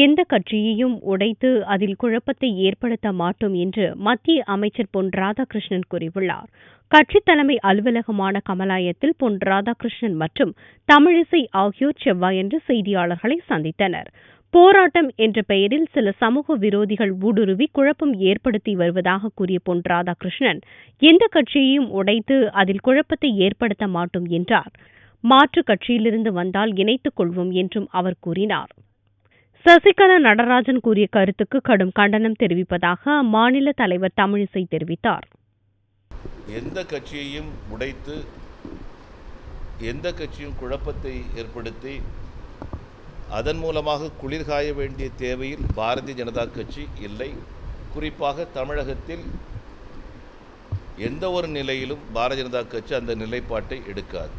எந்த கட்சியையும் உடைத்து அதில் குழப்பத்தை ஏற்படுத்த மாட்டோம் என்று மத்திய அமைச்சர் பொன் ராதாகிருஷ்ணன் கூறியுள்ளார். கட்சி தலைமை அலுவலகமான கமலாயத்தில் பொன் ராதாகிருஷ்ணன் மற்றும் தமிழிசை ஆகியோர் செவ்வாயன்று செய்தியாளர்களை சந்தித்தனர். போராட்டம் என்ற பெயரில் சில சமூக விரோதிகள் ஊடுருவி குழப்பம் ஏற்படுத்தி வருவதாக கூறிய பொன் ராதாகிருஷ்ணன், எந்த கட்சியையும் உடைத்து அதில் குழப்பத்தை ஏற்படுத்த மாட்டோம் என்றார். மாற்று கட்சியிலிருந்து வந்தால் இணைத்துக் கொள்வோம் என்றும் அவர் கூறினார். சசிகலா நடராஜன் கூறிய கருத்துக்கு கடும் கண்டனம் தெரிவிப்பதாக மாநில தலைவர் தமிழிசை தெரிவித்தார். எந்த கட்சியையும் உடைத்து எந்த கட்சியும் குழப்பத்தை ஏற்படுத்தி அதன் மூலமாக குளிர்காய வேண்டிய தேவையில் பாரதிய ஜனதா கட்சி இல்லை. குறிப்பாக தமிழகத்தில் எந்த ஒரு நிலையிலும் பாரதிய ஜனதா கட்சி அந்த நிலைப்பாட்டை எடுக்காது.